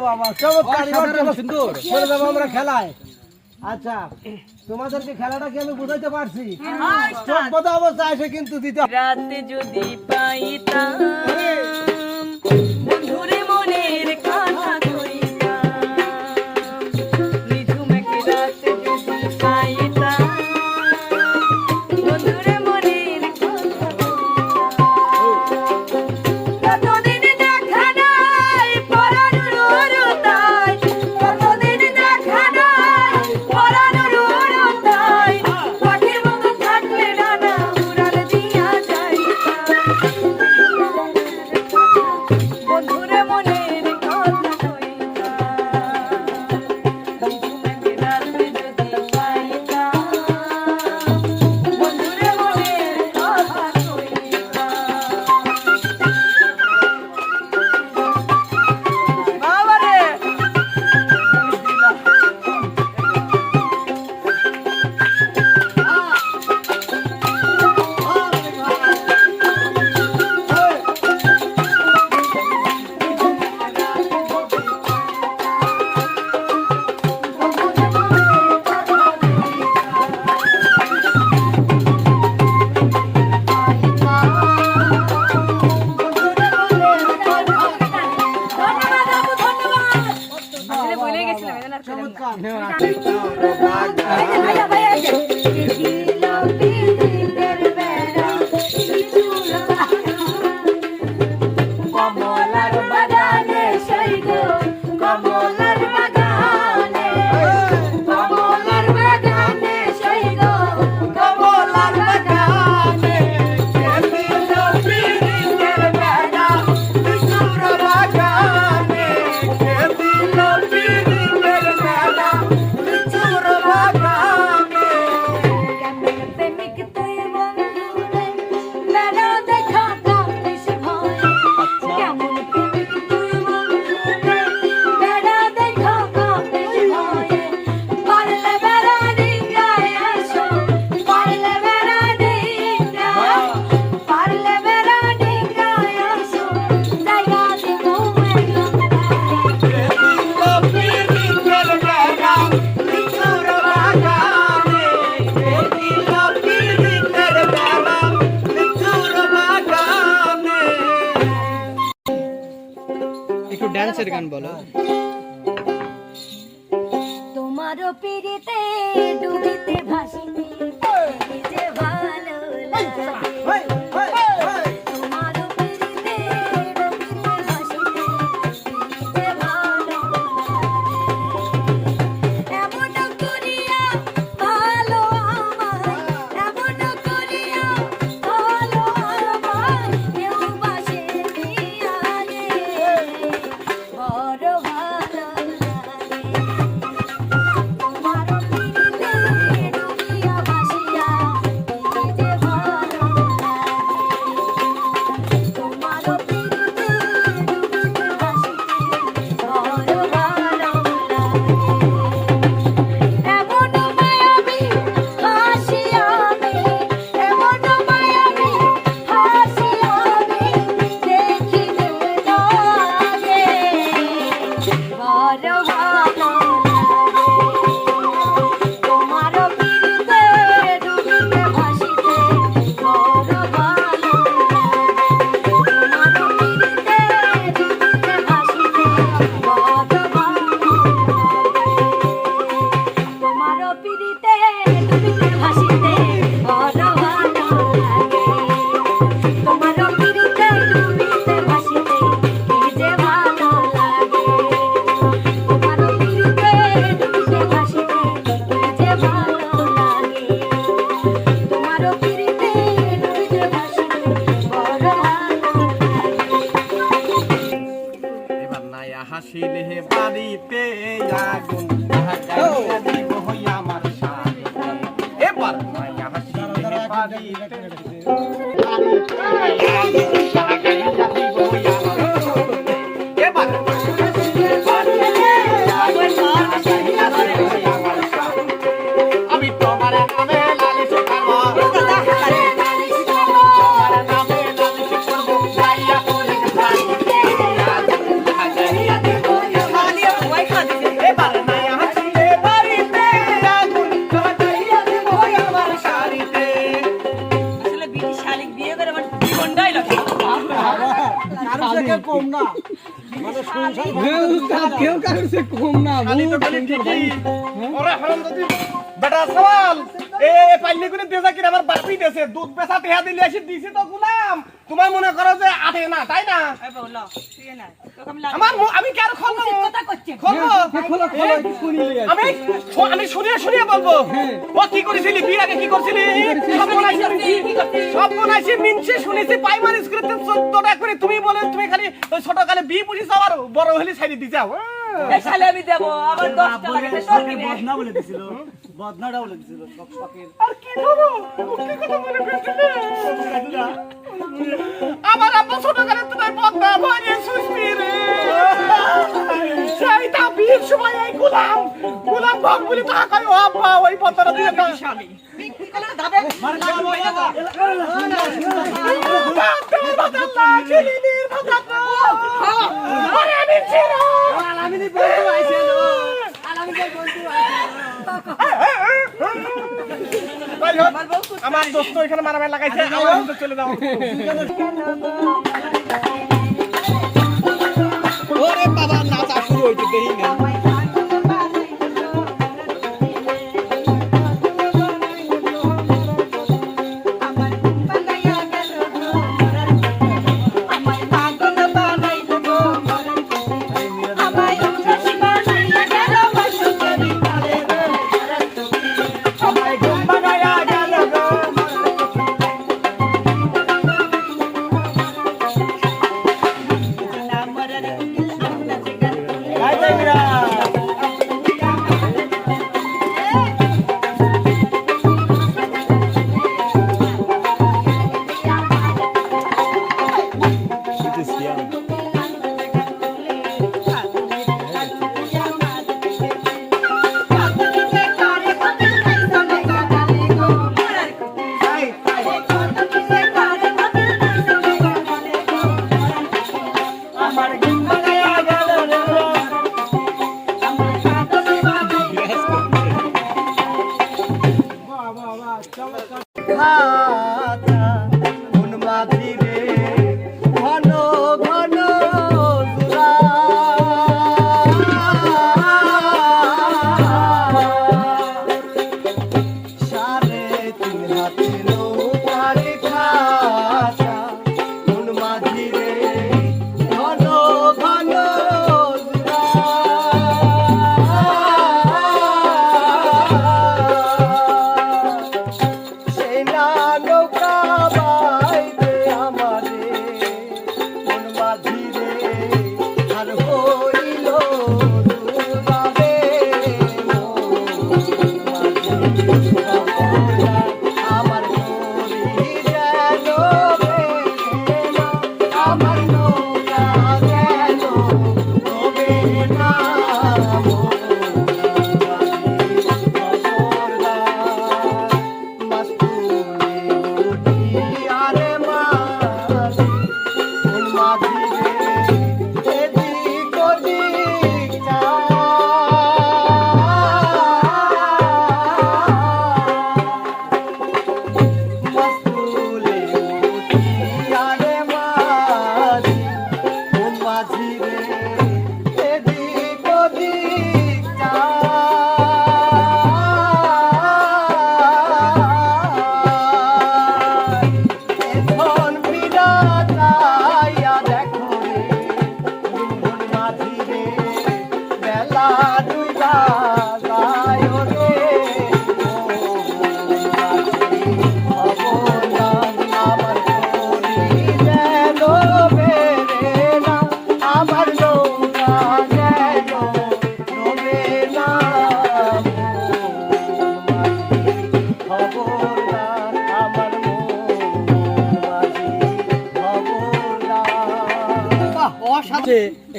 বাবা চমৎকার সুন্দর চলে যাবো আমরা খেলায়। আচ্ছা তোমাদেরকে খেলাটা কি আমি বুঝাইতে পারছি? চোখ বোঝা অবস্থা এসে কিন্তু দিতে রাতে যদি পাইতাম বন্ধুরে মনের কথা কইতাম, নিঝুম এক রাতে যদি পাইতাম বন্ধুরে মনের কথা কইতাম। কতদিন দেখা নাই পরানোর উরুতাই, কতদিন দেখা নাই পরানোর উরুতাই, পাখির মতো থাকলে ডানা উড়াল দিয়া যাইতাম, বন্ধুরে মনের কথা কইতাম, নিঝুম এক রাতে যদি পাইতাম বন্ধুরে মনের কথা কইতাম। বাবারে ভুলে গেছিলাম এজন্য আর করলাম না। ভাইয়া ভাইয়া কমলার বাগানে সেই গো কমলার বাগানে, কমলার বাগানে সেই গো কমলার বাগানে, কেমিল পিরিতের বেড়া লিচুর বাগানে, কেমিল পিরিতের বেড়া লিচুর বাগানে। কেমন প্রেমিক তুই বন্ধুরে বেড়া দেখা কাঁদিস ভয়, কেমন প্রেমিক তুই বন্ধুরে বেড়া দেখা কাঁদিস ভয়ে, পারলে বেড়া ডিঙ্গায় আসো, পারলে বেড়া ডিঙ্গায়, পারলে বেড়া ডিঙ্গায় আসো, জায়গা দিব একদম একটু ড্যান্সের গান বলো। তোমারও পিড়িতে ডুবিতে ভাসিতে কি যে ভালো লাগে, তোমারও পিড়িতে ডুবিতে ভাসিতে কি যে ভালো লাগে, এমন করিয়া ভালো আমায়, এমন করিয়া ভালো আমায় কেউ বাসে দিয়া রে, বড় ভালো লাগে। তোমারও পিড়িতে ডুবিয়া ভাসিয়া কি যে ভালো লাগে, তোমারও পিড়িতে ডুবিতে ভাসিতে বড় ভালো লাগে। এমন মায়াবী হাসি আমি, এমন মায়াবী হাসি আমি দেখিলে লাগে, বড় ভালো লাগে। তোমারও পিড়িতে ডুবিতে ভাসিতে বড় ভালো লাগে, তোমারও পিড়িতে ডুবিতে ভাসিতে বড় ভালো লাগে, তোমারও পিড়িতে ডুবিতে ভাসিতে বড় ভালো লাগে, তোমারও পিড়িতে ডুবিতে ভাসিতে কি যে ভালো লাগে, তোমারও পিড়িতে ডুবিতে ভাসিতে কি যে ভালো লাগে, তোমারও পিড়িতে ডুবিতে ভাসিতে বড় ভালো লাগে। এবার নাইয়া হাসিলে বাড়িতে আগুন লাগাইয়া দিব হইয়া আমার সাথে, এবার নাইয়া হাসিলে বাড়িতে লাগাইয়া দিব হইয়া আমার সাথে, এবার আমি তোমার নামে লালিশ করব, তোমার নামে লালিশ করব, যাইয়া পুলিশ থানায় লাগাইয়া দিব হইয়া আমার সাথে। থেকে কম না মানে সংসার হ্যাঁ উস্তাদ কেউ কারোর চেয়ে কম না খালি তো খালি ঠিকই ওরে হারামজাদি বেটা সওয়াল এ পাইলে করে দেজা কি আমার বাপি দেছে দুধ বেচা টেহা দিলে এসে দিছি তো গুলাম তোমার মনে করো যে আটে না তাই না এই বলো ঠিক না তোকে আমি আমার আমি কি আর খলবো কথা করছি খলবো খোলো খোলো একটু শুনিয়ে আসি। আমি শুনিয়ে শুনিয়ে বলবো ও কি করেছিলি বিয়ের আগে কি করছিলি সব বনাইছি মিনছে শুনেছি প্রাইমারি স্কুলে 14টা করে তুমি বলে তুমি খালি ওই ছোটকালে বিয়ে পুষি যাও আর বড় হলে ছাইড়ে দি যাও এই শালে আমি দেব আমার 10 টাকা লাগে তোর কি বদনা বলে দিছিল বদনাটা বলে দিছিল শখের আর কি করবো কি কথা বলে ফেলছিলে আমার আব্বা ছোটকালে তোমায় বদনা ভরে সুস্মি রে সেই তা বিয়ের সময় এই গোলাম ভোগ বলে তা কই ও আব্বা ওই বদনা দিয়ে না আমার দোস্ত এখানে মারামারি লাগাইছে আমার ভিতরে চলে যাও ওরে বাবা নাচা শুরু হইছে দেই না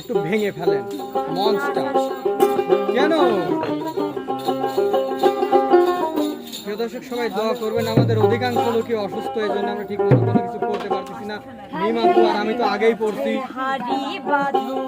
একটু ভেঙে ফেলেন মনস্টার কেন প্রিয় দর্শক সবাই দোয়া করবেন আমাদের অধিকাংশ লোকই অসুস্থ এই জন্য আমরা ঠিক মতো কোনো কিছু করতে পারতেছি না নিমাকু আর আমি তো আগেই পড়ছি হাড়ি বাঁধো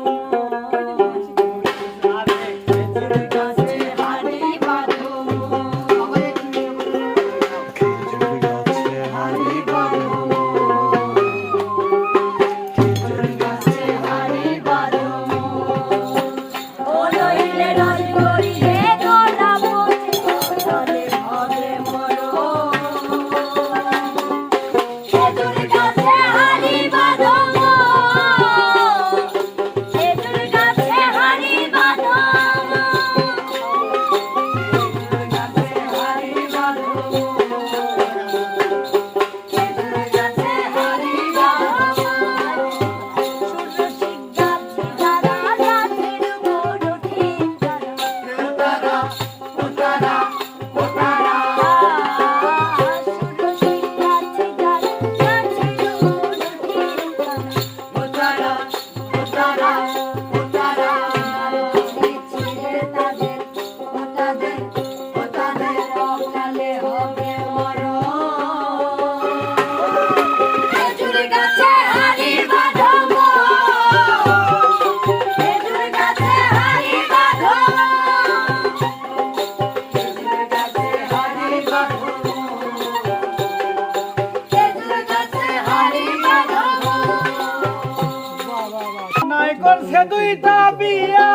করছে দুইটা বিয়া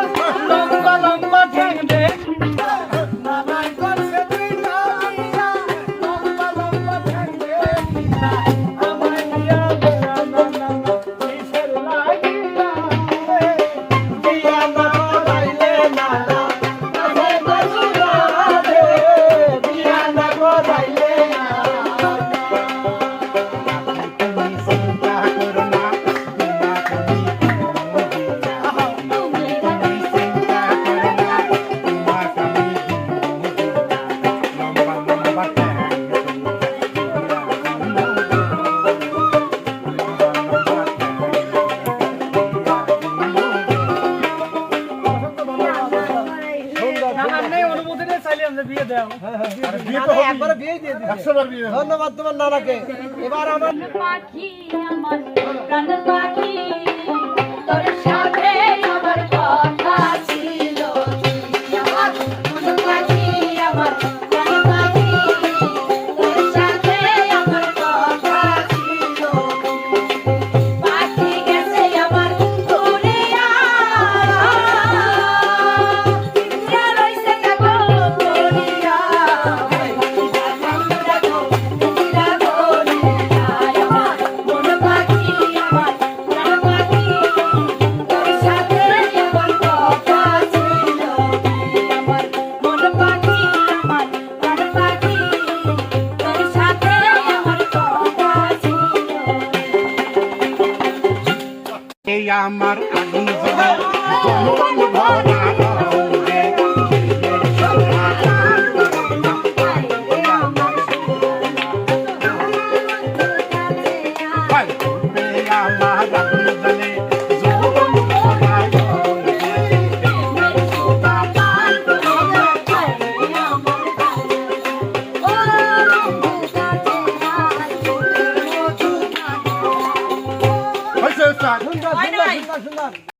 লম্বা লম্বা ঠ্যাং দেখিয়া নানাই করছে দুইটা বিয়া লম্বা লম্বা ঠ্যাং দেখিয়া আমায় দিয়া বেড়া নানা কিসের লাগিয়া বিয়া না করাইলে নানা কাছে বসুরা রে বিয়া না করাইলে নানা একবারে বিয়ে দিয়ে দিয়েছে। ধন্যবাদ তোমার নানাকে। এবার আমার পাখি আমার প্রাণ পাখি তোর সাথে আমার কথা ছিল আমার মন পাখি আমার প্রাণ পাখি তোর সাথে আমার কথা ছিল পাখি গেছে আমার দুনিয়া ইন্দ্রা রইছে কাগো করিয়া এই আমার আগুন জ্বলে জনগণ ভরা রঙে নিজের সমাধান করো না। ভাই, এই আমার আগুন জ্বলে জনগণ ভরা রঙে নিজের সমাধান করো না। হয়েছে স্যার। সুন্দর সুন্দর সুন্দর সুন্দর